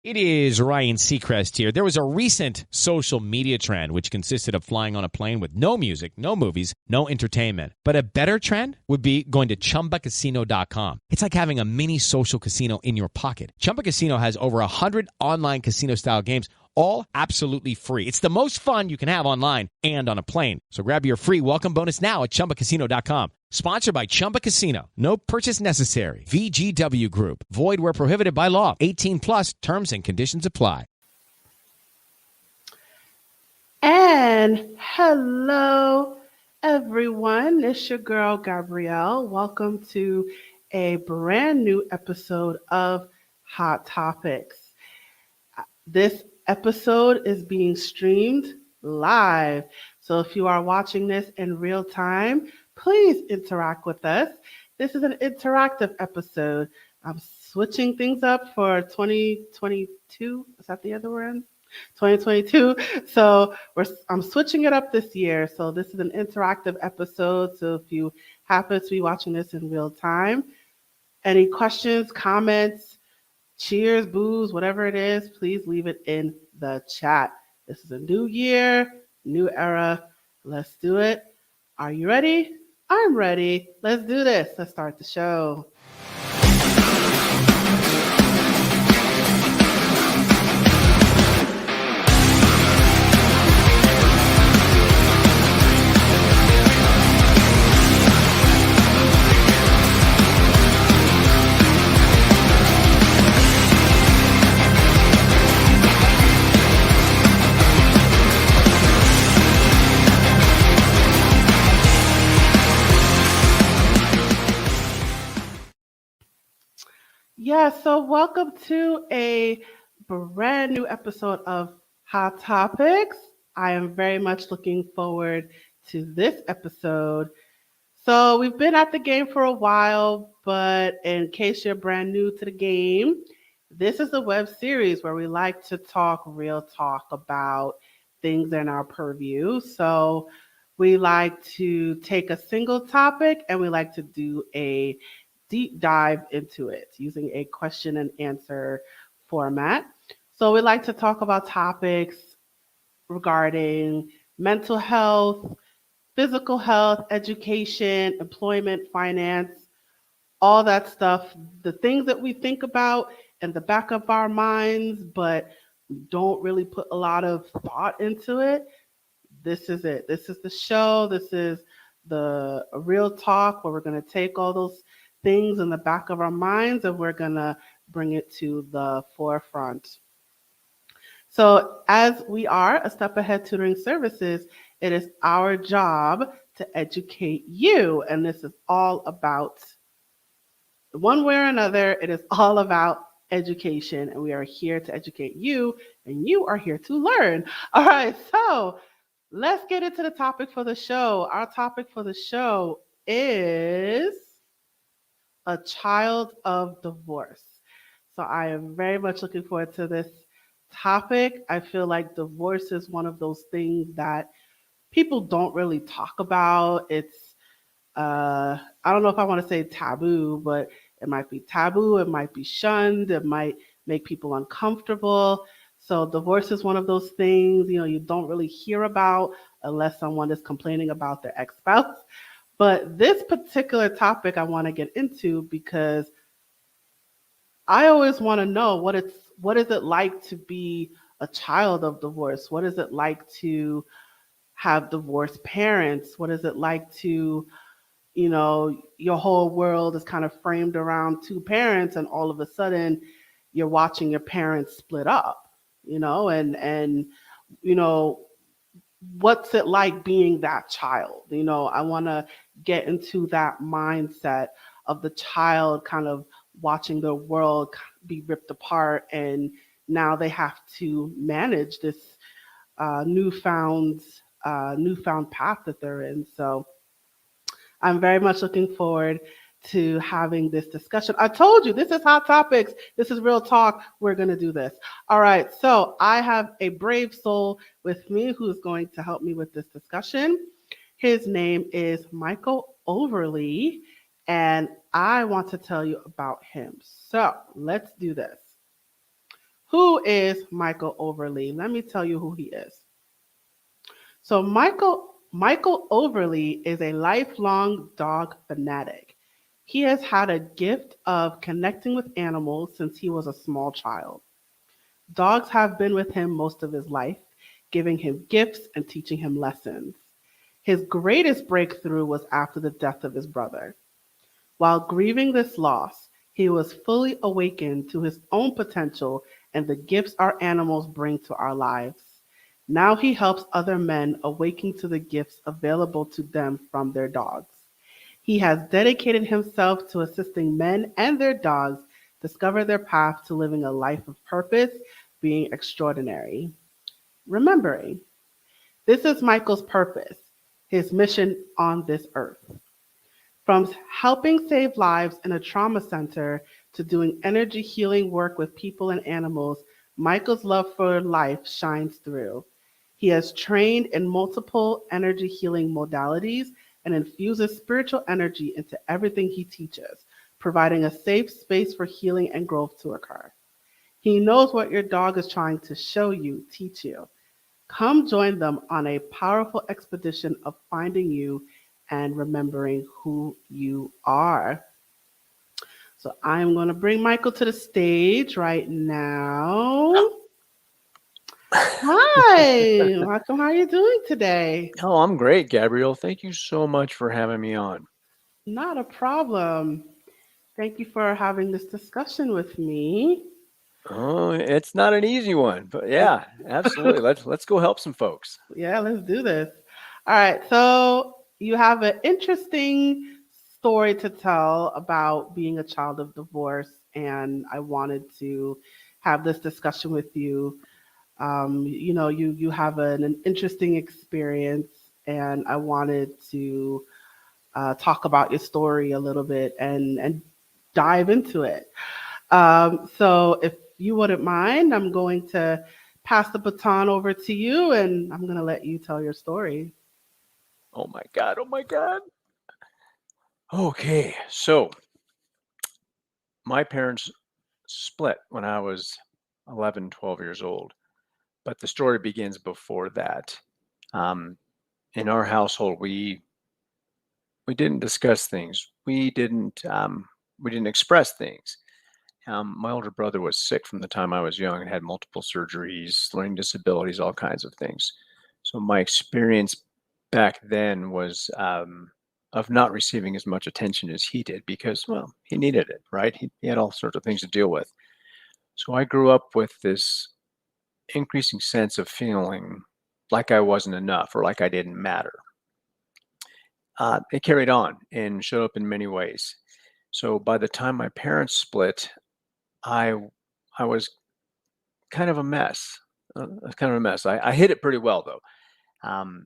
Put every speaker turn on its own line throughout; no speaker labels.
It is Ryan Seacrest here. There was a recent social media trend which consisted of flying on a plane with no music, no movies, no entertainment. But a better trend would be going to ChumbaCasino.com. It's like having a mini social casino in your pocket. Chumba Casino has over 100 online casino-style games, all absolutely free. It's the most fun you can have online and on a plane. So grab your free welcome bonus now at ChumbaCasino.com. Sponsored by Chumba Casino. No purchase necessary. VGW Group. Void where prohibited by law. 18 plus terms and conditions apply.
And hello, everyone. It's your girl, Gabrielle. Welcome to a brand new episode of Hot Topics. This episode is being streamed live. So if you are watching this in real time, please interact with us. This is an interactive episode. I'm switching things up for 2022. Is that the year that we're in? 2022. So I'm switching it up this year. So this is an interactive episode. So if you happen to be watching this in real time, any questions, comments, cheers, boos, whatever it is, please leave it in the chat. This is a new year, new era. Let's do it. Are you ready? I'm ready. Let's do this. Let's start the show. Yeah, so welcome to a brand new episode of Hot Topics. I am very much looking forward to this episode. So we've been at the game for a while, but in case you're brand new to the game, this is a web series where we like to talk real talk about things in our purview. So we like to take a single topic and we like to do a deep dive into it using a question and answer format. So we like to talk about topics regarding mental health, physical health, education, employment, finance, all that stuff, the things that we think about in the back of our minds, but we don't really put a lot of thought into it. This is it. This is the show. This is the real talk where we're going to take all those things in the back of our minds and we're going to bring it to the forefront. So as we are a Step Ahead Tutoring Services, it is our job to educate you. And this is all about, one way or another, it is all about education. And we are here to educate you and you are here to learn. All right, so let's get into the topic for the show. Our topic for the show is a child of divorce. So I am very much looking forward to this topic. I feel like divorce is one of those things that people don't really talk about. It's, I don't know if I want to say taboo, but it might be taboo. It might be shunned. It might make people uncomfortable. So divorce is one of those things, you don't really hear about unless someone is complaining about their ex-spouse. But this particular topic I want to get into because I always want to know what is it like to be a child of divorce? What is it like to have divorced parents? What is it like to, your whole world is kind of framed around two parents and all of a sudden you're watching your parents split up, and what's it like being that child? I want to get into that mindset of the child kind of watching the world be ripped apart and now they have to manage this newfound path that they're in. So I'm very much looking forward to having this discussion. I told you, this is Hot Topics. This is real talk. We're going to do this. All right. So I have a brave soul with me who is going to help me with this discussion. His name is Michael Overlie, and I want to tell you about him. So let's do this. Who is Michael Overlie? Let me tell you who he is. So Michael Overlie is a lifelong dog fanatic. He has had a gift of connecting with animals since he was a small child. Dogs have been with him most of his life, giving him gifts and teaching him lessons. His greatest breakthrough was after the death of his brother. While grieving this loss, he was fully awakened to his own potential and the gifts our animals bring to our lives. Now he helps other men awaken to the gifts available to them from their dogs. He has dedicated himself to assisting men and their dogs discover their path to living a life of purpose, being extraordinary. Remembering, this is Michael's purpose, his mission on this earth. From helping save lives in a trauma center to doing energy healing work with people and animals, Michael's love for life shines through. He has trained in multiple energy healing modalities and infuses spiritual energy into everything he teaches, providing a safe space for healing and growth to occur. He knows what your dog is trying to show you, teach you. Come join them on a powerful expedition of finding you and remembering who you are. So I'm going to bring Michael to the stage right now. Hi, Michael. How are you doing today?
Oh, I'm great, Gabrielle. Thank you so much for having me on.
Not a problem. Thank you for having this discussion with me.
Oh, it's not an easy one, but yeah, absolutely. Let's go help some folks.
Yeah, let's do this. All right. So you have an interesting story to tell about being a child of divorce, and I wanted to have this discussion with you. You have an interesting experience, and I wanted to talk about your story a little bit and dive into it. So if you wouldn't mind, I'm going to pass the baton over to you and I'm going to let you tell your story.
Oh my God. Oh my God. Okay. So my parents split when I was 11, 12 years old, but the story begins before that. Um, in our household, we didn't discuss things. We didn't express things. My older brother was sick from the time I was young and had multiple surgeries, learning disabilities, all kinds of things. So my experience back then was of not receiving as much attention as he did because, well, he needed it, right? He had all sorts of things to deal with. So I grew up with this increasing sense of feeling like I wasn't enough or like I didn't matter. It carried on and showed up in many ways. So by the time my parents split, I I was kind of a mess. Kind of a mess. I hid it pretty well though. Um,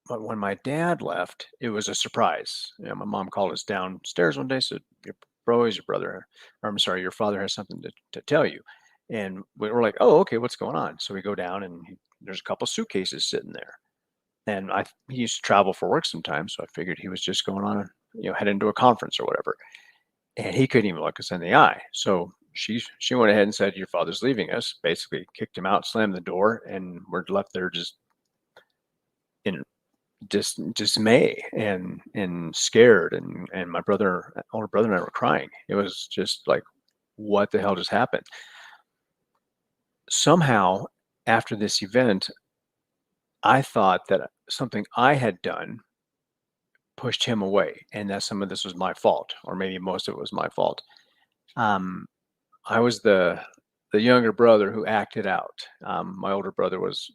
but when my dad left, it was a surprise. You know, my mom called us downstairs one day, said, "Your bro is your brother, or I'm sorry, your father has something to tell you." And we were like, "Oh, okay, what's going on?" So we go down, and there's a couple suitcases sitting there. And he used to travel for work sometimes, so I figured he was just going on, heading to a conference or whatever. And he couldn't even look us in the eye. So she went ahead and said, "Your father's leaving us." Basically, kicked him out, slammed the door, and we're left there just in dismay and scared. And my older brother and I were crying. It was just like, what the hell just happened? Somehow, after this event, I thought that something I had done pushed him away, and that some of this was my fault, or maybe most of it was my fault. Um, I was the younger brother who acted out. My older brother was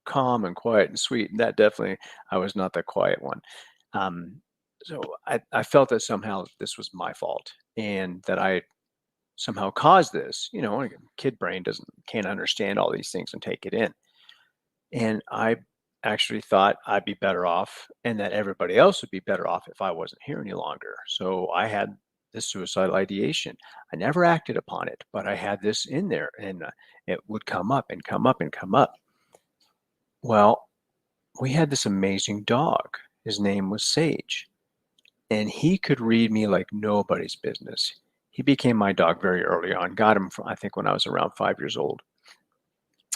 calm and quiet and sweet, and that definitely I was not the quiet one. Um, so I felt that somehow this was my fault, and that I somehow caused this. Like, kid brain can't understand all these things and take it in. And I actually thought I'd be better off, and that everybody else would be better off if I wasn't here any longer. So I had this suicidal ideation. I never acted upon it, but I had this in there, and it would come up and come up and come up. Well, we had this amazing dog. His name was Sage, and he could read me like nobody's business. he became my dog very early on. Got him, I think, when I was around 5 years old.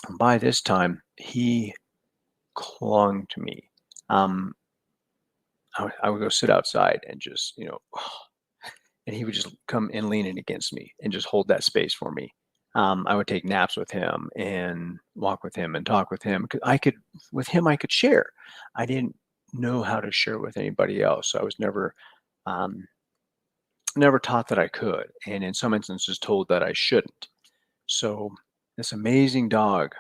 And by this time, he clung to me. I would go sit outside and just, and he would just come and lean in against me and just hold that space for me. I would take naps with him and walk with him and talk with him. With him, I could share. I didn't know how to share with anybody else. So I was never taught that I could, and in some instances told that I shouldn't. So this amazing dog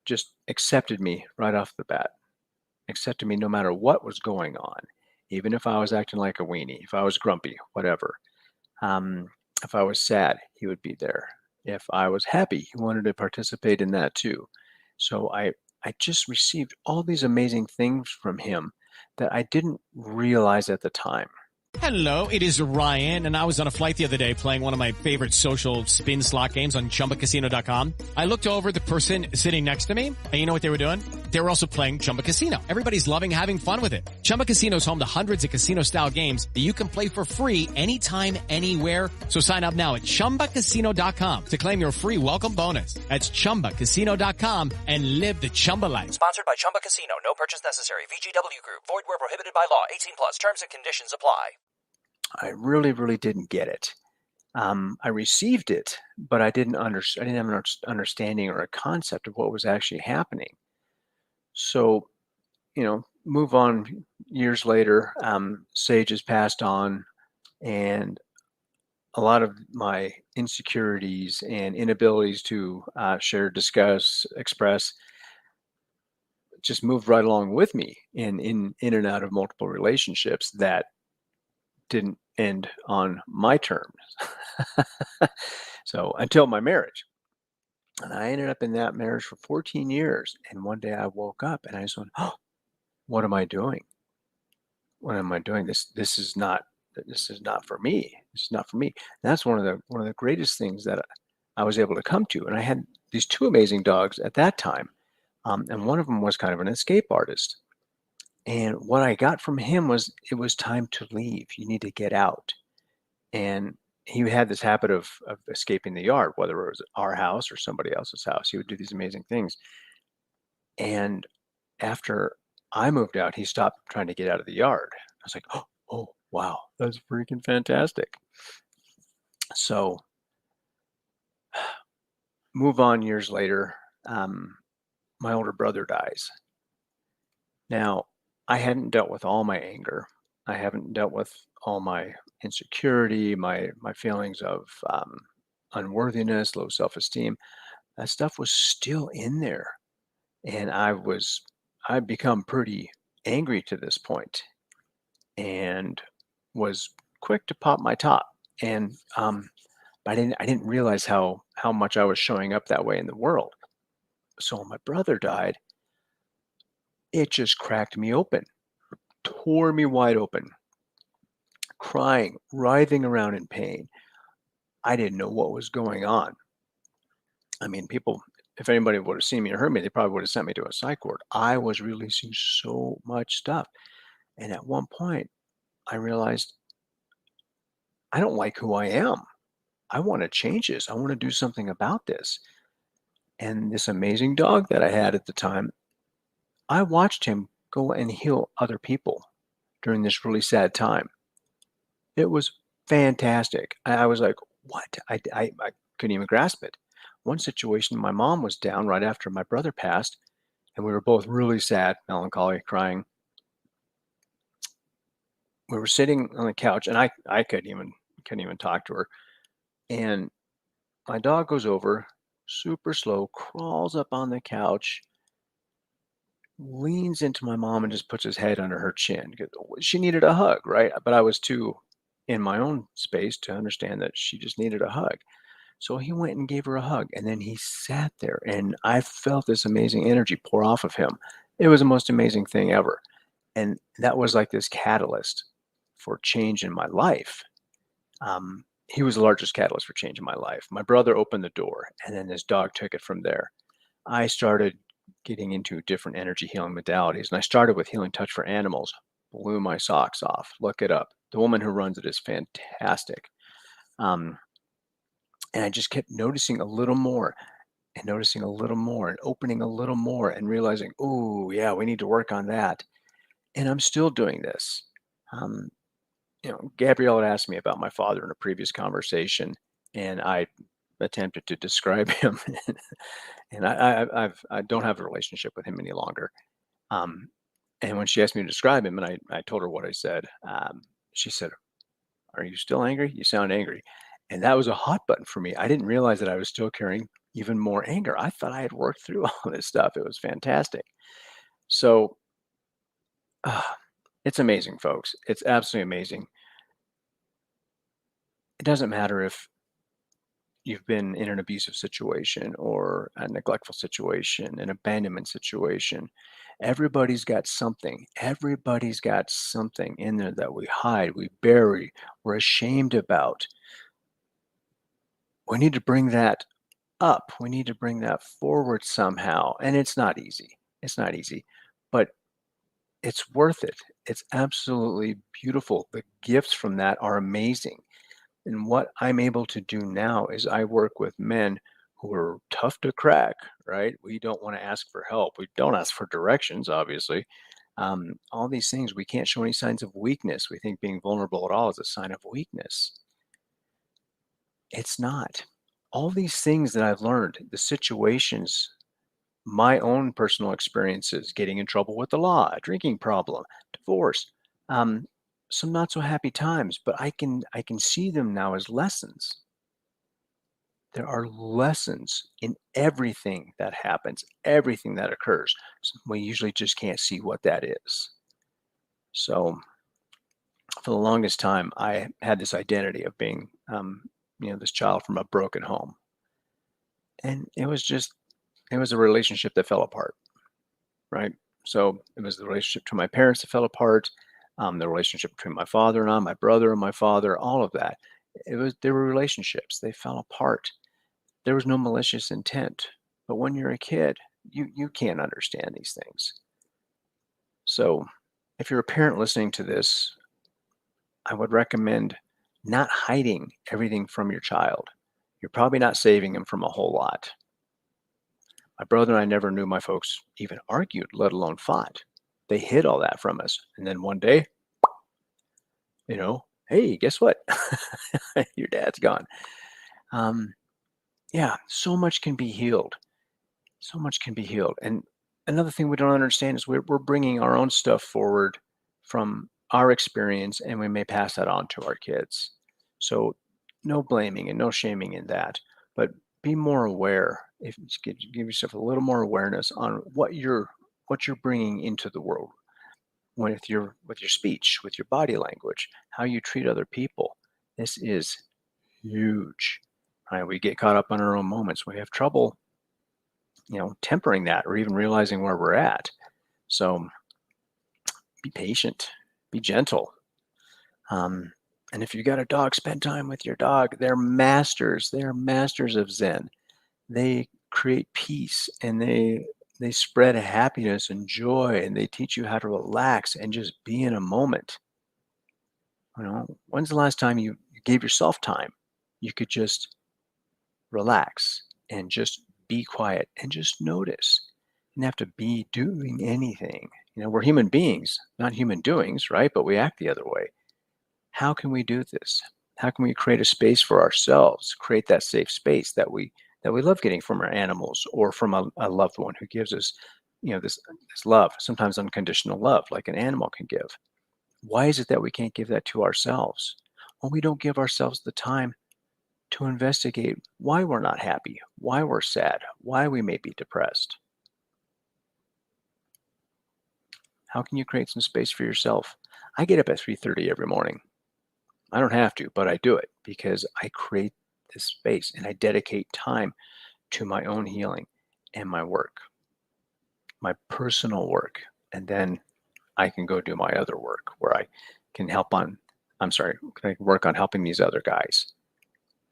just accepted me right off the bat, accepted me no matter what was going on, even if I was acting like a weenie, if I was grumpy, whatever. If I was sad, he would be there. If I was happy, he wanted to participate in that too. So I just received all these amazing things from him that I didn't realize at the time.
Hello, it is Ryan, and I was on a flight the other day playing one of my favorite social spin slot games on chumbacasino.com. I looked over at the person sitting next to me, and you know what they were doing? They were also playing Chumba Casino. Everybody's loving having fun with it. Chumba Casino is home to hundreds of casino-style games that you can play for free anytime, anywhere. So sign up now at chumbacasino.com to claim your free welcome bonus. That's chumbacasino.com and live the Chumba life.
Sponsored by Chumba Casino. No purchase necessary. VGW Group. Void where prohibited by law. 18 plus. Terms and conditions apply.
I really, really didn't get it. I received it, but I didn't have an understanding or a concept of what was actually happening. So, move on years later, Sage has passed on, and a lot of my insecurities and inabilities to share, discuss, express just moved right along with me in and out of multiple relationships that didn't end on my terms. So until my marriage. And I ended up in that marriage for 14 years. And one day I woke up and I just went, oh, what am I doing? What am I doing? This is not for me. This is not for me. And that's one of the greatest things that I was able to come to. And I had these two amazing dogs at that time. And one of them was kind of an escape artist. And what I got from him was it was time to leave. You need to get out. And he had this habit of escaping the yard, whether it was our house or somebody else's house. He would do these amazing things. And after I moved out, he stopped trying to get out of the yard. I was like, oh wow, that's freaking fantastic. So move on years later, my older brother dies. Now, I hadn't dealt with all my anger. I haven't dealt with all my insecurity, my feelings of unworthiness, low self-esteem. That stuff was still in there. And I'd become pretty angry to this point and was quick to pop my top. And but I didn't realize how much I was showing up that way in the world. So when my brother died, it just cracked me open, tore me wide open, crying, writhing around in pain. I didn't know what was going on. I mean, people, if anybody would have seen me or heard me, they probably would have sent me to a psych ward. I was releasing so much stuff. And at one point, I realized I don't like who I am. I want to change this. I want to do something about this. And this amazing dog that I had at the time, I watched him go and heal other people during this really sad time. It was fantastic. I was like, what? I couldn't even grasp it. One situation, my mom was down right after my brother passed, and we were both really sad, melancholy, crying. We were sitting on the couch, and I couldn't even talk to her. And my dog goes over, super slow, crawls up on the couch, leans into my mom and just puts his head under her chin. She needed a hug, right? But I was too in my own space to understand that she just needed a hug. So he went and gave her a hug, and then he sat there, and I felt this amazing energy pour off of him. It was the most amazing thing ever. And that was like this catalyst for change in my life. He was the largest catalyst for change in my life. My brother opened the door, and then this dog took it from there. I started getting into different energy healing modalities, and I started with healing touch for animals. Blew my socks off. Look it up. The woman who runs it is fantastic. And I just kept noticing a little more and noticing a little more and opening a little more and realizing, oh, yeah, we need to work on that. And I'm still doing this. Um, Gabrielle had asked me about my father in a previous conversation, and I attempted to describe him. And I don't have a relationship with him any longer. Um, and when she asked me to describe him, and I told her what I said, she said, "Are you still angry? You sound angry." And that was a hot button for me. I didn't realize that I was still carrying even more anger. I thought I had worked through all this stuff. It was fantastic. So uh, it's amazing, folks. It's absolutely amazing. It doesn't matter if you've been in an abusive situation or a neglectful situation, an abandonment situation. Everybody's got something. Everybody's got something in there that we hide, we bury, we're ashamed about. We need to bring that up. We need to bring that forward somehow. And it's not easy. It's not easy, but it's worth it. It's absolutely beautiful. The gifts from that are amazing. And what I'm able to do now is I work with men who are tough to crack, right? We don't want to ask for help. We don't ask for directions, obviously. All these things, we can't show any signs of weakness. We think being vulnerable at all is a sign of weakness. It's not. All these things that I've learned, the situations, my own personal experiences, getting in trouble with the law, a drinking problem, divorce, um, some not so happy times, but I can see them now as lessons. There are lessons in everything that happens, everything that occurs. We usually just can't see what that is. So for the longest time, I had this identity of being, this child from a broken home, and it was a relationship that fell apart, right? So it was the relationship to my parents that fell apart, the relationship between my father and I, my brother and my father, all of that. There were relationships. They fell apart. There was no malicious intent. But when you're a kid, you can't understand these things. So if you're a parent listening to this, I would recommend not hiding everything from your child. You're probably not saving him from a whole lot. My brother and I never knew my folks even argued, let alone fought. They hid all that from us. And then one day, hey, guess what? Your dad's gone. Yeah, so much can be healed. So much can be healed. And another thing we don't understand is we're bringing our own stuff forward from our experience, and we may pass that on to our kids. So no blaming and no shaming in that, but be more aware. If you give yourself a little more awareness on what you're bringing into the world with your speech, with your body language, how you treat other people. This is huge. Right? We get caught up in our own moments. We have trouble tempering that or even realizing where we're at. So be patient, be gentle. And if you got a dog, spend time with your dog. They're masters. They are masters of Zen. They create peace, and they spread happiness and joy, and they teach you how to relax and just be in a moment. When's the last time you gave yourself time? You could just relax and just be quiet and just notice. You don't have to be doing anything. We're human beings, not human doings, right? But we act the other way. How can we do this? How can we create a space for ourselves, create that safe space that we love getting from our animals or from a loved one who gives us, this love, sometimes unconditional love, like an animal can give. Why is it that we can't give that to ourselves? Well, we don't give ourselves the time to investigate why we're not happy, why we're sad, why we may be depressed. How can you create some space for yourself? I get up at 3:30 every morning. I don't have to, but I do it because I create this space and I dedicate time to my own healing and my work, my personal work. And then I can go do my other work where I can work on helping these other guys.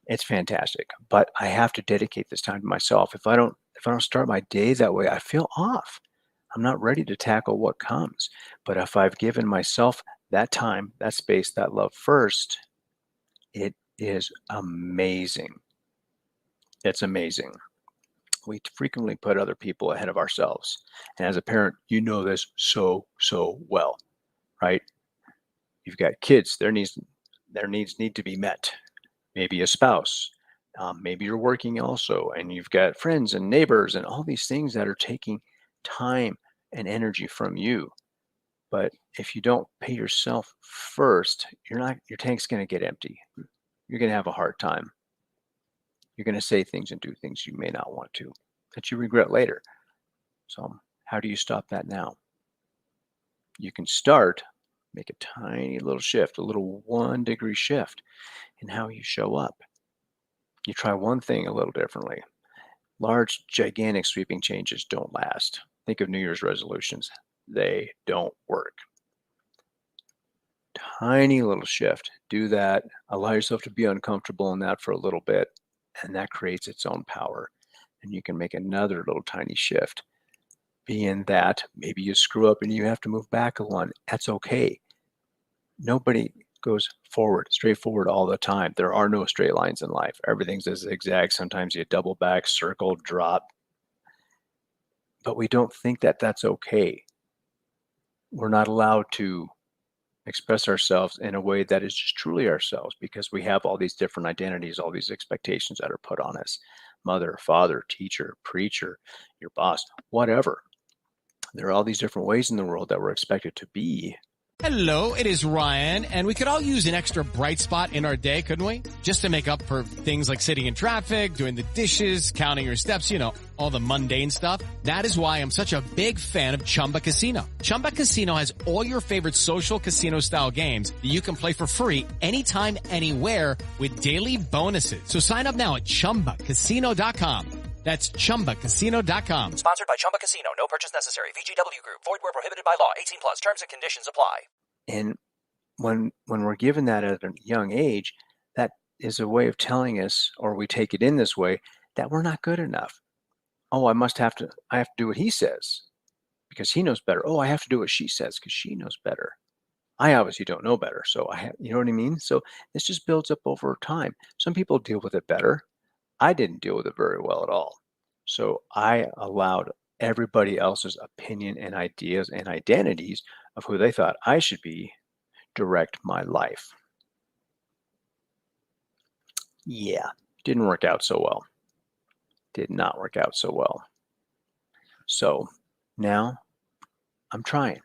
It's fantastic, but I have to dedicate this time to myself. If I don't start my day that way, I feel off. I'm not ready to tackle what comes. But if I've given myself that time, that space, that love first, it is amazing. It's amazing. We frequently put other people ahead of ourselves. And as a parent, you know this so well, right? You've got kids, their needs need to be met. Maybe a spouse, maybe you're working also, and you've got friends and neighbors and all these things that are taking time and energy from you. But if you don't pay yourself first, your tank's going to get empty. You're going to have a hard time. You're going to say things and do things you may not want to, that you regret later. So how do you stop that now? You can start, make a tiny little shift, a little 1-degree shift in how you show up. You try one thing a little differently. Large, gigantic, sweeping changes don't last. Think of New Year's resolutions. They don't work. Tiny little shift. Do that. Allow yourself to be uncomfortable in that for a little bit, and that creates its own power. And you can make another little tiny shift. Be in that. Maybe you screw up and you have to move back a one. That's okay. Nobody goes straight forward all the time. There are no straight lines in life. Everything's a zigzag. Sometimes you double back, circle, drop. But we don't think that that's okay. We're not allowed to express ourselves in a way that is just truly ourselves, because we have all these different identities, all these expectations that are put on us. Mother, father, teacher, preacher, your boss, whatever. There are all these different ways in the world that we're expected to be.
Hello, it is Ryan, and we could all use an extra bright spot in our day, couldn't we? Just to make up for things like sitting in traffic, doing the dishes, counting your steps, all the mundane stuff. That is why I'm such a big fan of Chumba Casino. Chumba Casino has all your favorite social casino-style games that you can play for free anytime, anywhere with daily bonuses. So sign up now at ChumbaCasino.com. That's ChumbaCasino.com.
Sponsored by Chumba Casino. No purchase necessary. VGW Group. Void where prohibited by law. 18 plus. Terms and conditions apply.
And when we're given that at a young age, that is a way of telling us, or we take it in this way, that we're not good enough. Oh, I have to do what he says because he knows better. Oh, I have to do what she says because she knows better. I obviously don't know better. So you know what I mean? So this just builds up over time. Some people deal with it better. I didn't deal with it very well at all. So I allowed everybody else's opinion and ideas and identities of who they thought I should be direct my life. Yeah, didn't work out so well. Did not work out so well. So now I'm trying,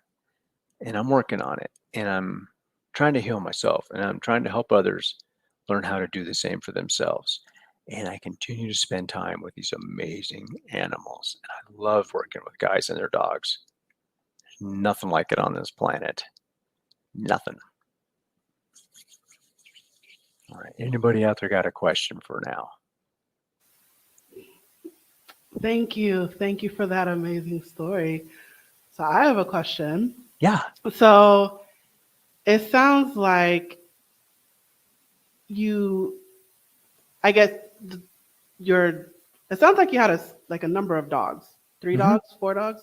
and I'm working on it, and I'm trying to heal myself, and I'm trying to help others learn how to do the same for themselves. And I continue to spend time with these amazing animals. And I love working with guys and their dogs. There's nothing like it on this planet. Nothing. All right. Anybody out there got a question for now?
Thank you. Thank you for that amazing story. So I have a question.
Yeah.
So it sounds like it sounds like you had a number of dogs, 3 dogs, 4 dogs.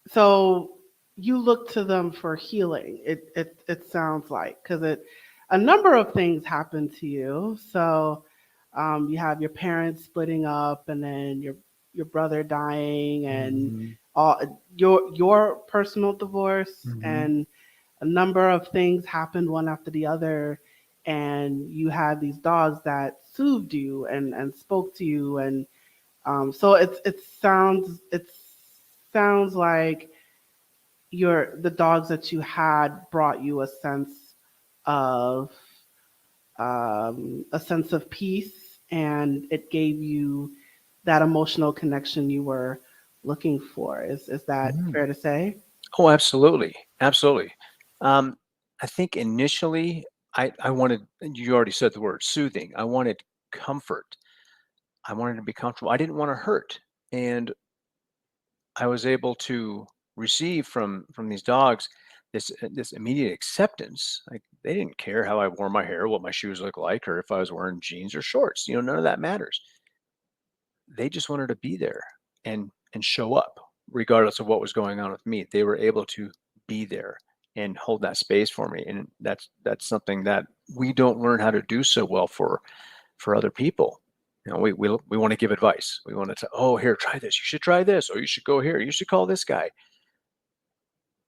So you look to them for healing. It sounds like, because a number of things happened to you. So you have your parents splitting up, and then your brother dying, and all your personal divorce, and a number of things happened one after the other. And you had these dogs that soothed you and spoke to you, and so it sounds like the dogs that you had brought you a sense of peace, and it gave you that emotional connection you were looking for. Is that fair to say?
Oh, absolutely, absolutely. I think initially, I wanted, you already said the word soothing. I wanted comfort. I wanted to be comfortable. I didn't want to hurt. And I was able to receive from these dogs this immediate acceptance. Like, they didn't care how I wore my hair, what my shoes looked like, or if I was wearing jeans or shorts. None of that matters. They just wanted to be there and show up regardless of what was going on with me. They were able to be there and hold that space for me. And that's something that we don't learn how to do so well for other people. We want to give advice. We want to, oh, here, try this. You should try this, or you should go here. You should call this guy.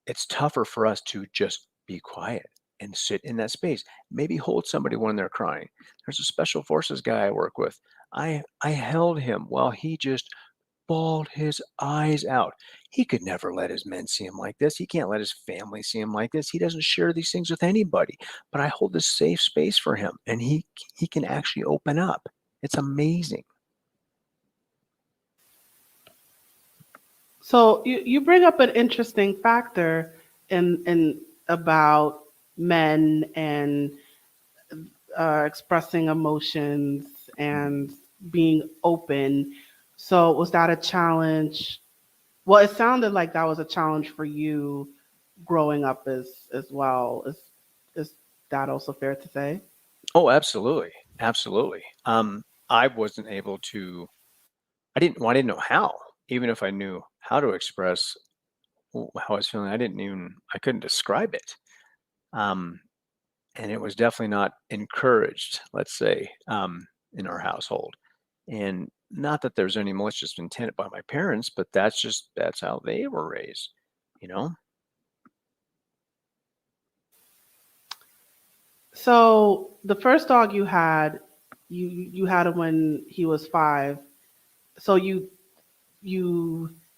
It's tougher for us to just be quiet and sit in that space. Maybe hold somebody when they're crying. There's a special forces guy I work with. I held him while he just bawled his eyes out. He could never let his men see him like this. He can't let his family see him like this. He doesn't share these things with anybody. But I hold this safe space for him, and he can actually open up. It's amazing.
So you bring up an interesting factor in about men and expressing emotions and being open. So was that a challenge? Well, it sounded like that was a challenge for you growing up as well. Is that also fair to say?
Oh, absolutely. Absolutely. I wasn't able to, I didn't know how. Even if I knew how to express how I was feeling, I couldn't describe it. And it was definitely not encouraged, let's say, in our household. And not that there's any malicious intent by my parents, but that's how they were raised, you know?
So the first dog you had, you had him when he was 5. So you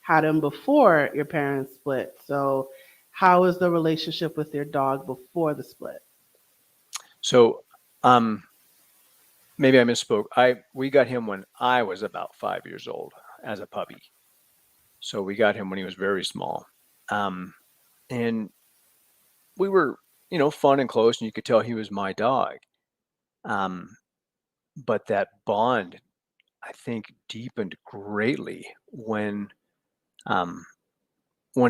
had him before your parents split. So how is the relationship with your dog before the split?
So, maybe I misspoke. We got him when I was about 5 years old as a puppy. So we got him when he was very small. And we were, fun and close, and you could tell he was my dog. But that bond, I think, deepened greatly when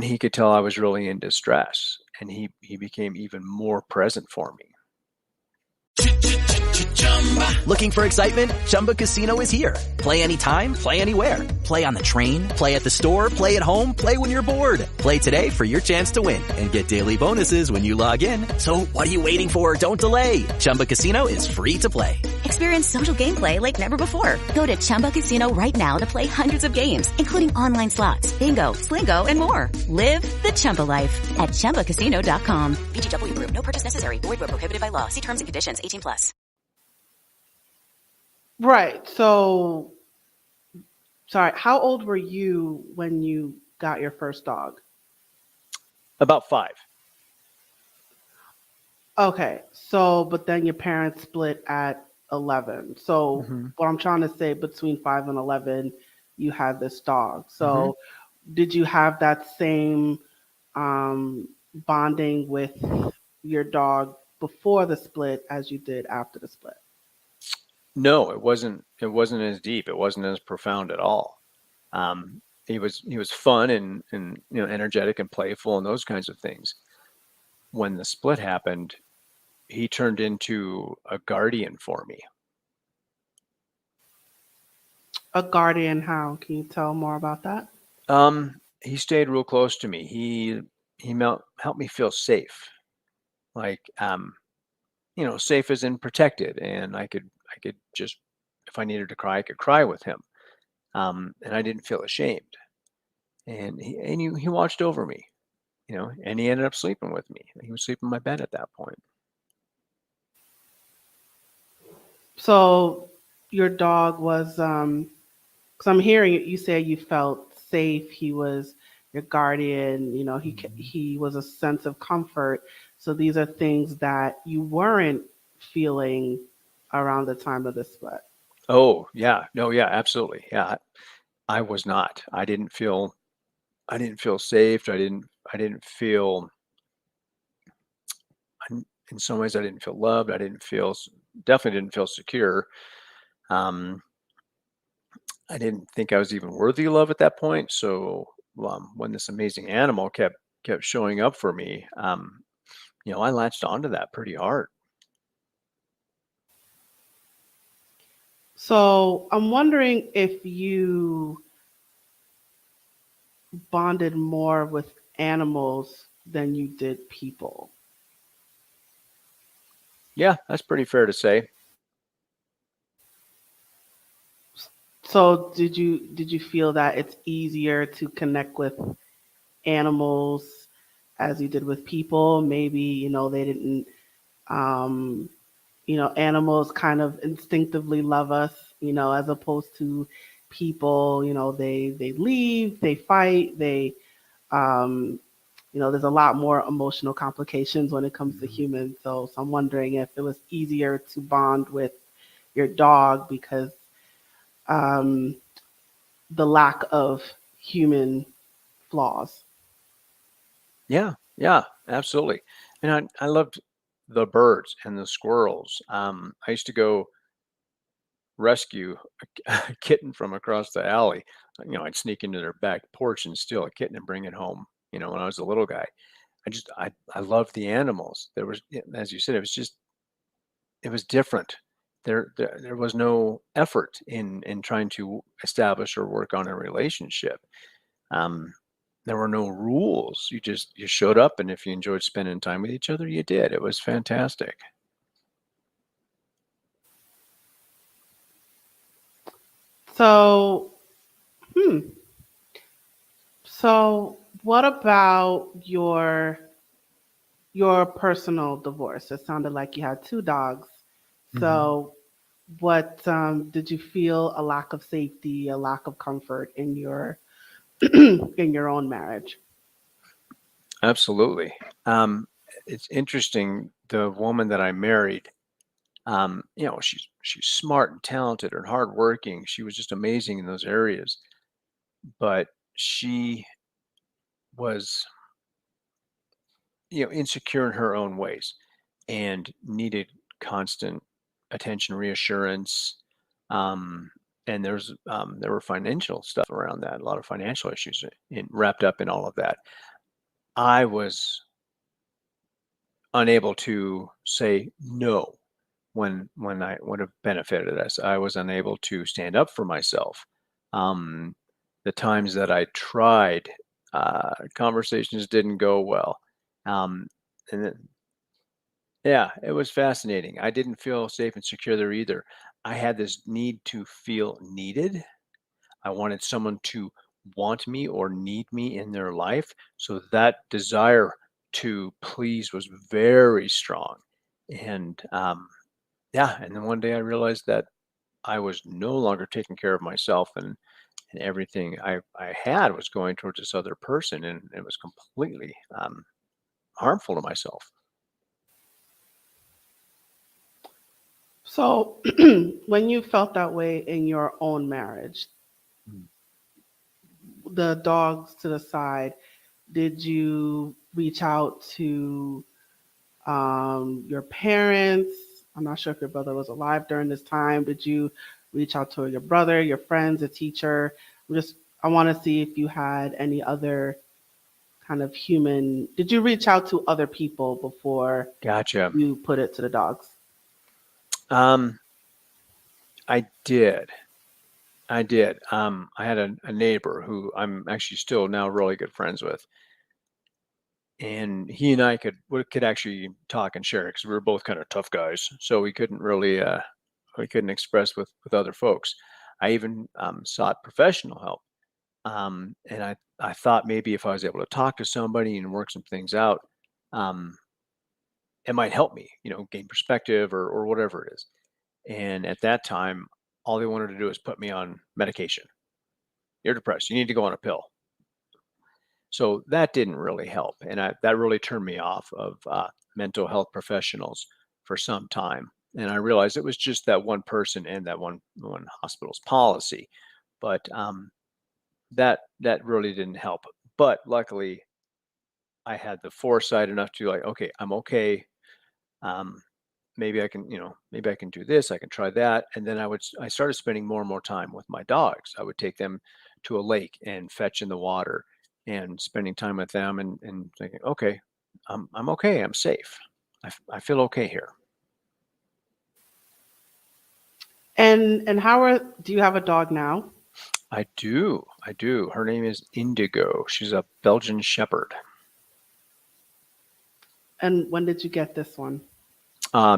he could tell I was really in distress, and he became even more present for me.
Looking for excitement? Chumba Casino is here. Play anytime, play anywhere. Play on the train, play at the store, play at home, play when you're bored. Play today for your chance to win and get daily bonuses when you log in. So what are you waiting for? Don't delay. Chumba Casino is free to play.
Experience social gameplay like never before. Go to Chumba Casino right now to play hundreds of games, including online slots, bingo, Slingo, and more. Live the Chumba life at ChumbaCasino.com.
VGW Group. No purchase necessary. Void where prohibited by law. See terms and conditions. 18+.
Right. So, sorry, how old were you when you got your first dog?
About 5.
Okay. So, but then your parents split at 11. So, what I'm trying to say, between 5 and 11, you had this dog. So, did you have that same bonding with your dog before the split as you did after the split?
No, it wasn't as deep. It wasn't as profound at all. He was fun and energetic and playful and those kinds of things. When the split happened, he turned into a guardian for me.
A guardian, how? Can you tell more about that?
He stayed real close to me. He helped me feel safe. Like, safe as in protected, and I could just, if I needed to cry, I could cry with him, and I didn't feel ashamed. And he watched over me, and he ended up sleeping with me. He was sleeping in my bed at that point.
So your dog was, because I'm hearing you say you felt safe. He was your guardian. He was a sense of comfort. So these are things that you weren't feeling around the time of the split.
Oh yeah, no, yeah, absolutely, yeah. I was not. I didn't feel safe. I didn't feel. In some ways, I didn't feel loved. Definitely didn't feel secure. I didn't think I was even worthy of love at that point. So when this amazing animal kept showing up for me, I latched onto that pretty hard.
So I'm wondering if you bonded more with animals than you did people.
Yeah, that's pretty fair to say.
So did you feel that it's easier to connect with animals as you did with people? Maybe, they didn't um animals kind of instinctively love us, as opposed to people, they leave, they fight, they um there's a lot more emotional complications when it comes to humans. So I'm wondering if it was easier to bond with your dog because um the lack of human flaws.
Yeah, absolutely. And I loved the birds and the squirrels. I used to go rescue a kitten from across the alley. I'd sneak into their back porch and steal a kitten and bring it home. When I was a little guy, I loved the animals. There was, as you said, it was different. There was no effort in trying to establish or work on a relationship. Um, there were no rules. You showed up, and if you enjoyed spending time with each other, you did. It was fantastic.
So, hmm. So, what about your personal divorce? It sounded like you had two dogs.
Mhm.
So, what did you feel a lack of safety, a lack of comfort in your in your own marriage?
Absolutely. Um, it's interesting. The woman that I married, she's smart and talented and hardworking. She was just amazing in those areas, but she was, insecure in her own ways and needed constant attention, reassurance. Um, and there were financial stuff around that, a lot of financial issues wrapped up in all of that. I was unable to say no when I would have benefited us. I was unable to stand up for myself. Um, the times that I tried, conversations didn't go well. Um, and then, yeah, it was fascinating. I didn't feel safe and secure there either. I had this need to feel needed. I wanted someone to want me or need me in their life. So that desire to please was very strong. And yeah, and then one day I realized that I was no longer taking care of myself, and everything I had was going towards this other person, and it was completely harmful to myself.
So, when you felt that way in your own marriage,
Mm.
the dogs to the side, did you reach out to your parents? I'm not sure if your brother was alive during this time. Did you reach out to your brother, your friends, a teacher? I want to see if you had any other kind of human. Did you reach out to other people before
Gotcha.
you put it to the dogs?
Um, I did. I did. I had a neighbor who I'm actually still now really good friends with, and he and I could actually talk and share because we were both kind of tough guys, so we couldn't express with other folks. I even sought professional help, and I thought maybe if I was able to talk to somebody and work some things out, um, it might help me, gain perspective or whatever it is. And at that time, all they wanted to do is put me on medication. You're depressed. You need to go on a pill. So that didn't really help, and that really turned me off of mental health professionals for some time. And I realized it was just that one person and that one hospital's policy, but that really didn't help. But luckily, I had the foresight enough to like, okay, I'm okay. Um, maybe I can do this. I can try that. And then I started spending more and more time with my dogs. I would take them to a lake and fetch in the water and spending time with them and thinking, okay, I'm okay. I'm safe. I feel okay here.
And do you have a dog now?
I do. I do. Her name is Indigo. She's a Belgian Shepherd.
And when did you get this one?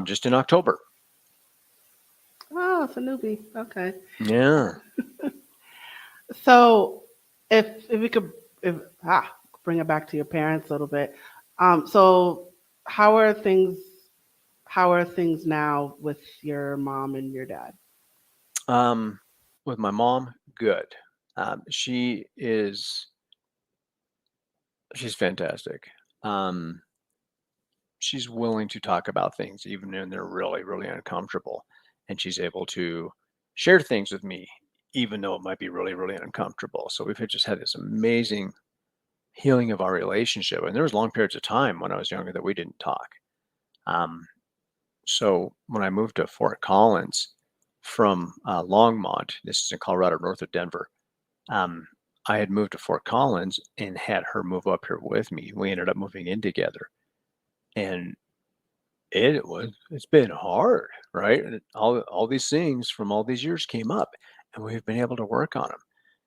Just in October.
Oh, it's a newbie. Okay.
Yeah.
So if we could bring it back to your parents a little bit. So how are things now with your mom and your dad?
With my mom, good. She's fantastic. She's willing to talk about things even when they're really, really uncomfortable. And she's able to share things with me, even though it might be really, really uncomfortable. So we've just had this amazing healing of our relationship. And there was long periods of time when I was younger that we didn't talk. So when I moved to Fort Collins from Longmont, this is in Colorado, north of Denver, I had moved to Fort Collins and had her move up here with me. We ended up moving in together. And it's been hard, right? And all these things from all these years came up, and we've been able to work on them,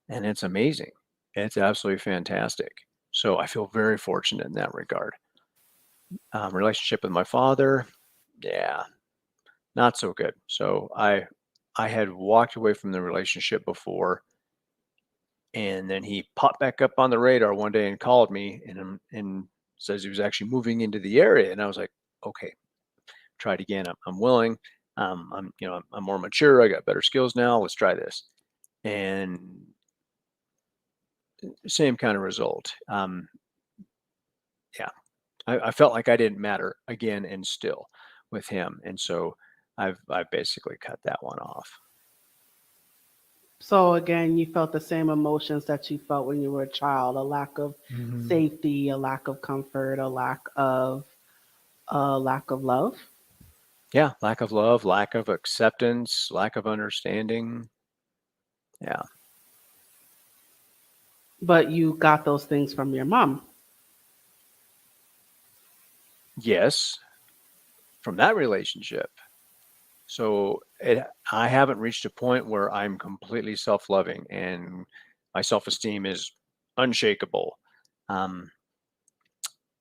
and it's amazing. It's absolutely fantastic. So I feel very fortunate in that regard. Relationship with my father, yeah, not so good. So I had walked away from the relationship before, and then he popped back up on the radar one day and called me and says he was actually moving into the area, and I was like, okay, try it again. I'm willing. I'm more mature. I got better skills now. Let's try this. And same kind of result. Yeah, I felt like I didn't matter again and still with him. And so I've basically cut that one off.
So again, you felt the same emotions that you felt when you were a child, a lack of safety, a lack of comfort, a lack of love.
Yeah, lack of love, lack of acceptance, lack of understanding. Yeah.
But you got those things from your mom.
Yes, from that relationship. So I haven't reached a point where I'm completely self-loving and my self-esteem is unshakable.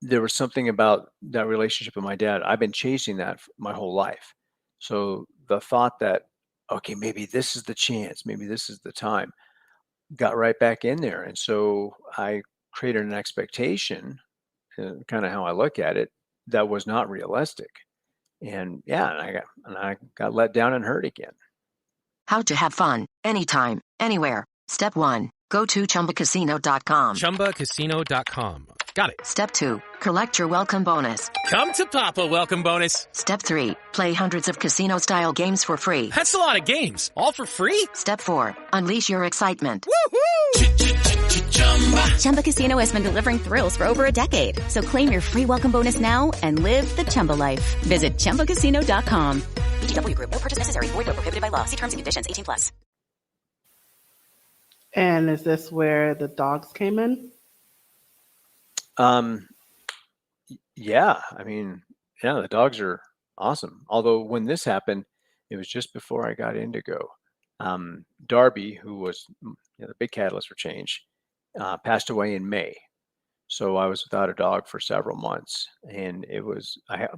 There was something about that relationship with my dad. I've been chasing that my whole life. So the thought that, okay, maybe this is the chance, maybe this is the time, got right back in there. And so I created an expectation, kind of how I look at it, that was not realistic. And yeah, and I got let down and hurt again.
How to have fun, anytime, anywhere. Step 1. Go to ChumbaCasino.com.
ChumbaCasino.com. Got it.
Step 2. Collect your welcome bonus.
Come to Papa welcome bonus.
Step 3. Play hundreds of casino-style games for free.
That's a lot of games. All for free?
Step 4. Unleash your excitement.
Chumba Casino has been delivering thrills for over a decade. So claim your free welcome bonus now and live the Chumba life. Visit ChumbaCasino.com.
VGW Group. No purchase necessary. Void where prohibited by law. See terms and conditions. 18+.
And is this where the dogs came in?
Yeah, I mean, yeah, the dogs are awesome. Although when this happened, it was just before I got Indigo. Darby, who was the big catalyst for change, passed away in May. So I was without a dog for several months, and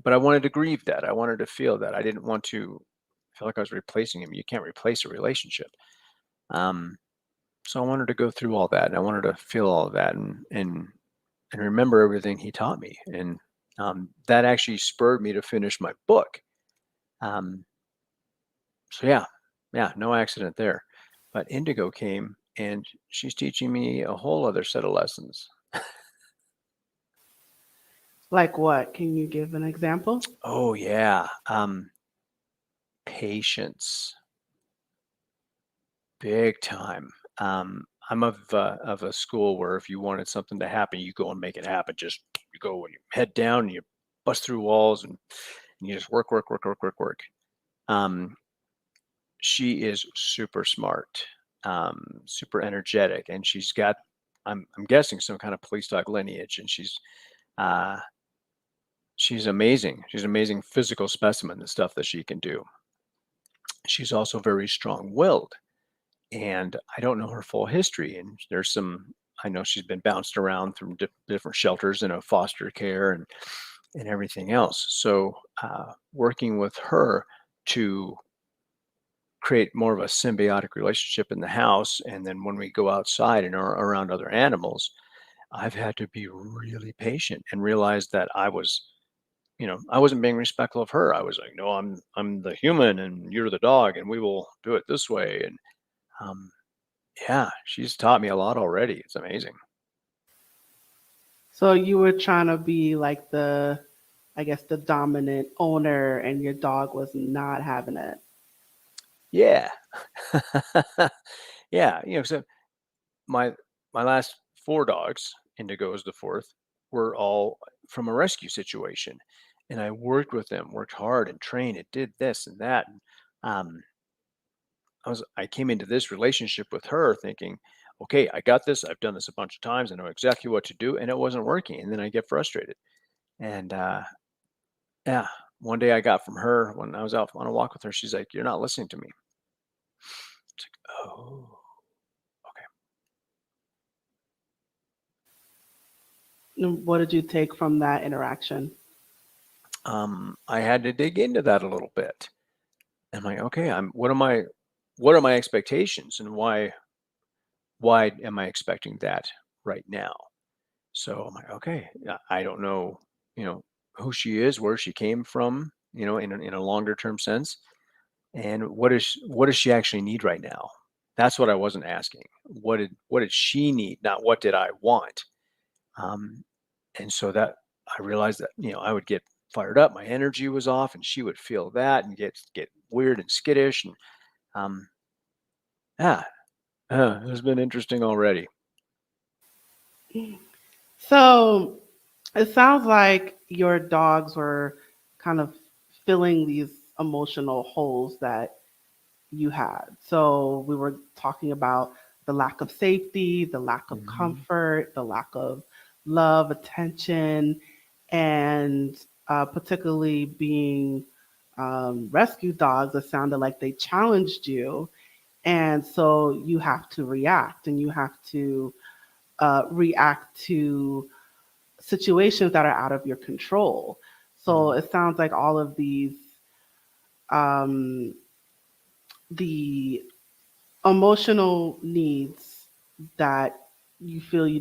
but I wanted to grieve that. I wanted to feel that. I didn't want to feel like I was replacing him. You can't replace a relationship. So I wanted to go through all that, and I wanted to feel all of that, and remember everything he taught me. And that actually spurred me to finish my book. So yeah, no accident there. But Indigo came, and she's teaching me a whole other set of lessons.
Like what? Can you give an example?
Oh yeah, patience, big time. I'm of a school where if you wanted something to happen, you go and make it happen. Just you go and you head down and you bust through walls and you just work. She is super smart, super energetic, and she's got, I'm guessing, some kind of police dog lineage, and she's amazing. She's an amazing physical specimen, the stuff that she can do. She's also very strong-willed. And I don't know her full history. And I know she's been bounced around from different shelters and foster care. and everything else. So working with her to create more of a symbiotic relationship in the house, and then when we go outside and are around other animals, I've had to be really patient and realize that I wasn't being respectful of her. I was like, no, I'm the human and you're the dog, and we will do it this way. And um, yeah, she's taught me a lot already. It's amazing.
So you were trying to be like I guess, the dominant owner, and your dog was not having it.
Yeah. Yeah. So my my last four dogs, Indigo is the fourth, were all from a rescue situation. And I worked with them, worked hard and trained and did this and that. And, um, I came into this relationship with her thinking, okay, I got this. I've done this a bunch of times. I know exactly what to do, and it wasn't working. And then I get frustrated. And yeah, one day I got from her when I was out on a walk with her. She's like, "You're not listening to me." It's like, oh, okay.
And what did you take from that interaction?
I had to dig into that a little bit. I'm like, okay, what are my expectations, and why am I expecting that right now? So I'm like, okay, I don't know, you know, who she is, where she came from, in a longer term sense, and what does she actually need right now? That's what I wasn't asking. What did she need, not what did I want? Um, and so that I realized that I would get fired up, my energy was off, and she would feel that and get weird and skittish, and um, yeah, it has been interesting already.
So it sounds like your dogs were kind of filling these emotional holes that you had. So we were talking about the lack of safety, the lack of
Mhm.
comfort, the lack of love, attention, and particularly being rescue dogs, it sounded like they challenged you. And so you have to react, and you have to react to situations that are out of your control. So
Mhm.
it sounds like all of these, um, the emotional needs that you felt you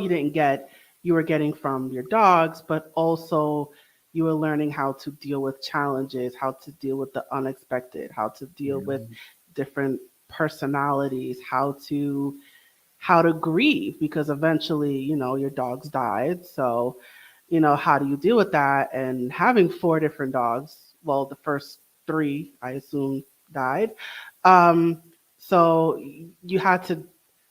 didn't get, you were getting from your dogs, but also you were learning how to deal with challenges, how to deal with the unexpected, how to deal with
Mhm.
different personalities, how to grieve, because eventually, your dogs died. So, how do you deal with that? And having four different dogs, well, the first three, I assume, died. Um, so you had to,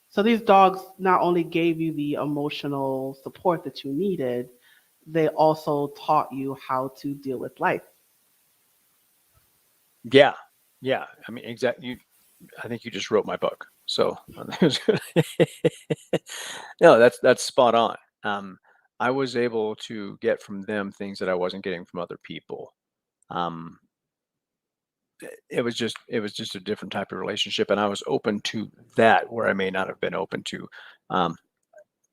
so these dogs not only gave you the emotional support that you needed, they also taught you how to deal with life.
Yeah, yeah. I mean, exactly. I think you just wrote my book. So no, that's spot on. Um, I was able to get from them things that I wasn't getting from other people. Um, it was just a different type of relationship, and I was open to that where I may not have been open to um,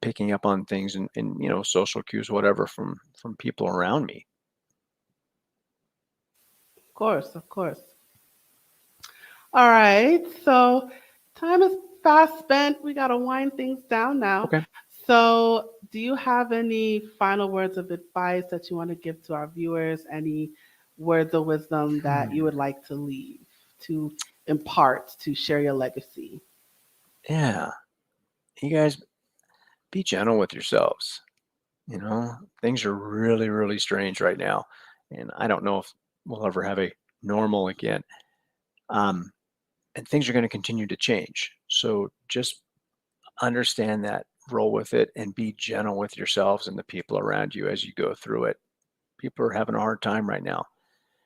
picking up on things and social cues, whatever, from people around me.
Of course, of course. All right. So time is fast spent. We got to wind things down now.
Okay.
So, do you have any final words of advice that you want to give to our viewers? Any words of wisdom that you
Hmm.
would like to leave, to impart, to share your legacy?
Yeah, you guys be gentle with yourselves. Things are really, really strange right now, and I don't know if we'll ever have a normal again. Um, and things are going to continue to change. So just understand that, roll with it, and be gentle with yourselves and the people around you as you go through it. People are having a hard time right now.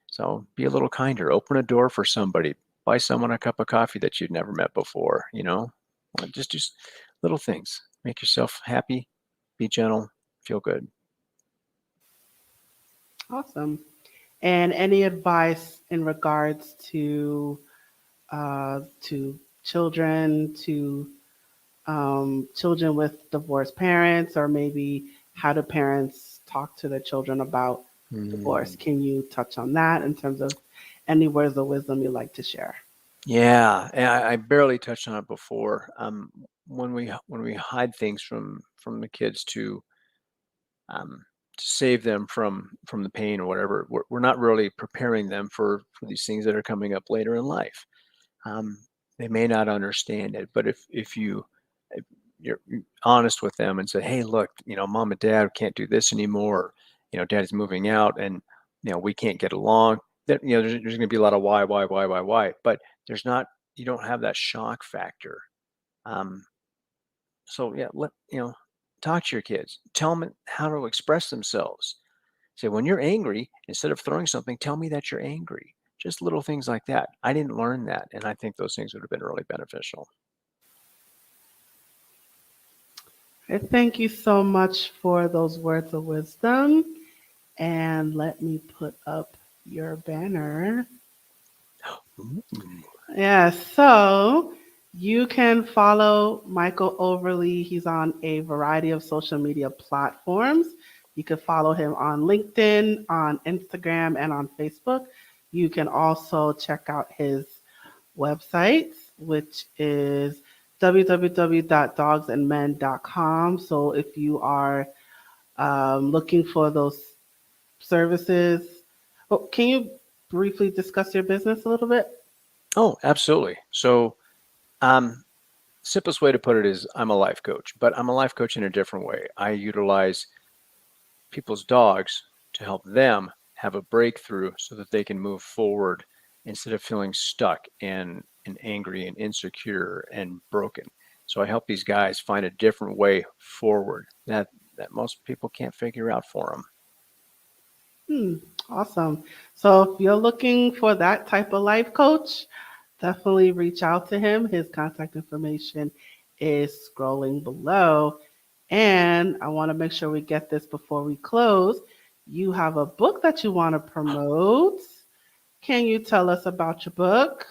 So be a little kinder. Open a door for somebody. Buy someone a cup of coffee that you'd never met before. Just little things. Make yourself happy. Be gentle. Feel good.
Awesome. And any advice in regards to children, to children with divorced parents, or maybe how do parents talk to their children about divorce. Can you touch on that in terms of any words of wisdom you'd like to share?
Yeah, and I barely touched on it before. When we hide things from the kids to save them from the pain or whatever, we're not really preparing them for these things that are coming up later in life. They may not understand it, but if you're honest with them and say, hey, look, mom and dad can't do this anymore. Dad's moving out, and we can't get along. That there's going to be a lot of why, but there's not. You don't have that shock factor. So yeah, talk to your kids. Tell them how to express themselves. Say, when you're angry, instead of throwing something, tell me that you're angry. Just little things like that. I didn't learn that, and I think those things would have been really beneficial.
Thank you so much for those words of wisdom. And let me put up your banner. Yeah, so you can follow Michael Overlie. He's on a variety of social media platforms. You can follow him on LinkedIn, on Instagram, and on Facebook. You can also check out his website, which is www.dogsandmen.com. So if you are looking for those services, can you briefly discuss your business a little bit?
Oh, absolutely. So simplest way to put it is I'm a life coach, but I'm a life coach in a different way. I utilize people's dogs to help them have a breakthrough so that they can move forward instead of feeling stuck and angry and insecure and broken. So I help these guys find a different way forward that most people can't figure out for them.
Awesome. So if you're looking for that type of life coach, definitely reach out to him. His contact information is scrolling below. And I want to make sure we get this before we close. You have a book that you want to promote. Can you tell us about your book?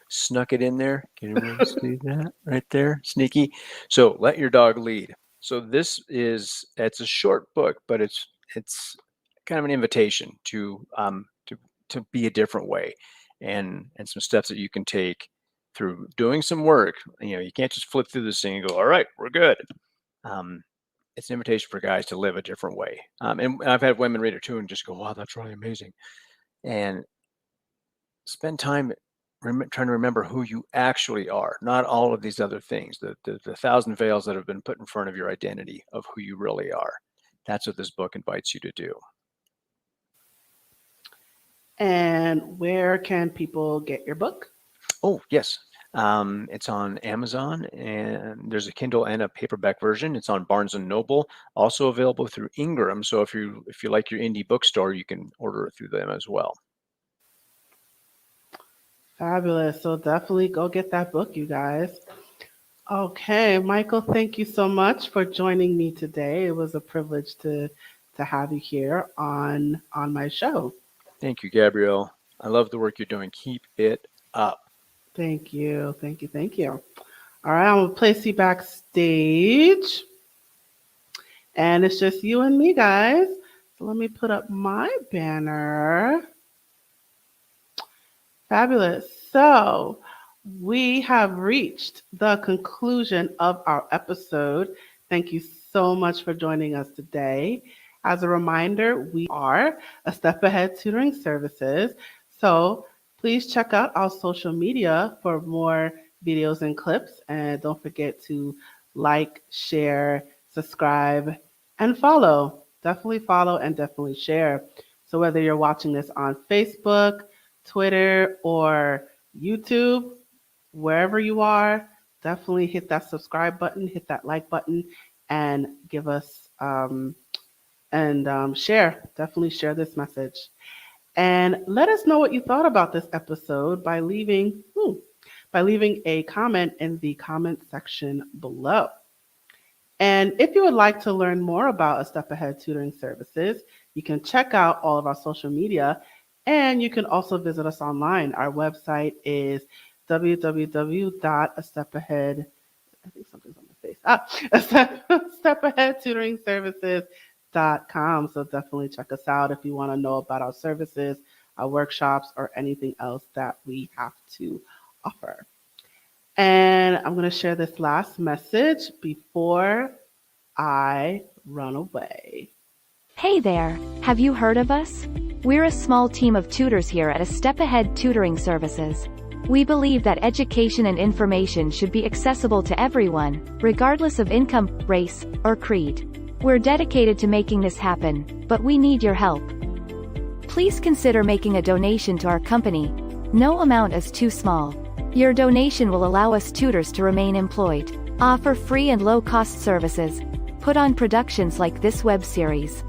Snuck it in there. Can everyone see that right there? Sneaky. So let your dog lead. So it's a short book, but it's kind of an invitation to be a different way, and some steps that you can take through doing some work. You can't just flip through this thing and go, all right, we're good. It's an invitation for guys to live a different way. And I've had women read it too and just go, wow, that's really amazing. And spend time trying to remember who you actually are, not all of these other things, the 1,000 veils that have been put in front of your identity of who you really are. That's what this book invites you to do.
And where can people get your book?
Oh, yes. It's on Amazon, and there's a Kindle and a paperback version. It's on Barnes & Noble, also available through Ingram. So if you like your indie bookstore, you can order it through them as well.
Fabulous. So definitely go get that book, you guys. Okay, Michael, thank you so much for joining me today. It was a privilege to have you here on my show.
Thank you, Gabrielle. I love the work you're doing. Keep it up.
Thank you. Thank you. Thank you. All right, I'm going to place you backstage. And it's just you and me, guys. So let me put up my banner. Fabulous. So we have reached the conclusion of our episode. Thank you so much for joining us today. As a reminder, we are A Step Ahead Tutoring Services. So please check out our social media for more videos and clips. And don't forget to like, share, subscribe, and follow. Definitely follow and definitely share. So whether you're watching this on Facebook, Twitter, or YouTube, wherever you are, definitely hit that subscribe button, hit that like button, and give us share. Definitely share this message. And let us know what you thought about this episode by leaving a comment in the comment section below. And if you would like to learn more about A Step Ahead Tutoring Services, you can check out all of our social media, and you can also visit us online. Our website is www.astepahead. I think something's on my face. Step Ahead Tutoring Services.com. So definitely check us out if you want to know about our services, our workshops, or anything else that we have to offer. And I'm going to share this last message before I run away.
Hey there, have you heard of us? We're a small team of tutors here at a Step Ahead Tutoring Services. We believe that education and information should be accessible to everyone, regardless of income, race, or creed. We're dedicated to making this happen, but we need your help. Please consider making a donation to our company. No amount is too small. Your donation will allow us tutors to remain employed, offer free and low-cost services, put on productions like this web series,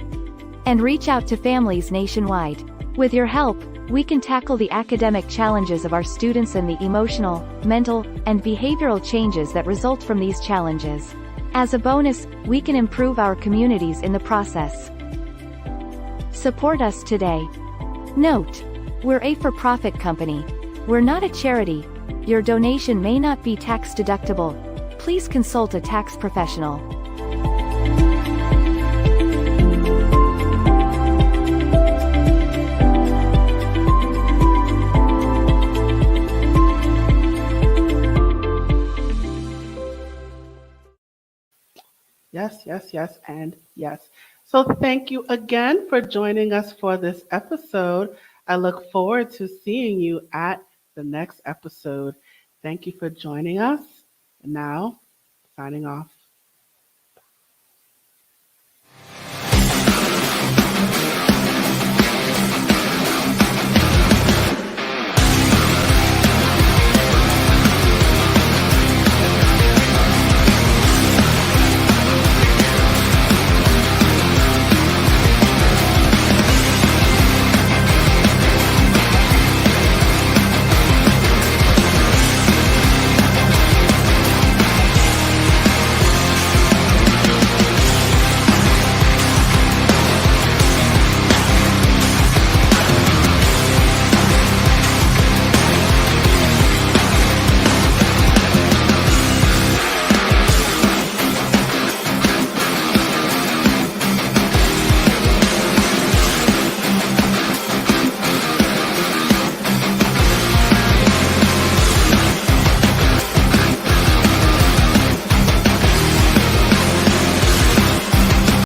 and reach out to families nationwide. With your help, we can tackle the academic challenges of our students and the emotional, mental, and behavioral changes that result from these challenges. As a bonus, we can improve our communities in the process. Support us today. Note: we're a for-profit company. We're not a charity. Your donation may not be tax deductible. Please consult a tax professional.
Yes, and yes. So thank you again for joining us for this episode. I look forward to seeing you at the next episode. Thank you for joining us. And now, signing off.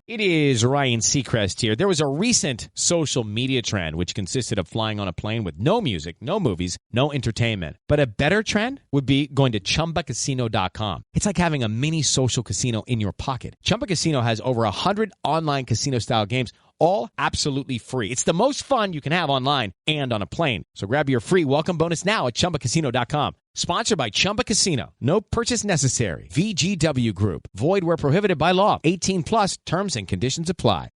It is Ryan Seacrest here. There was a recent social media trend which consisted of flying on a plane with no music, no movies, no entertainment. But a better trend would be going to ChumbaCasino.com. It's like having a mini social casino in your pocket. Chumba Casino has over 100 online casino-style games, all absolutely free. It's the most fun you can have online and on a plane. So grab your free welcome bonus now at ChumbaCasino.com. Sponsored by Chumba Casino. No purchase necessary. VGW Group. Void where prohibited by law. 18 plus terms and conditions apply.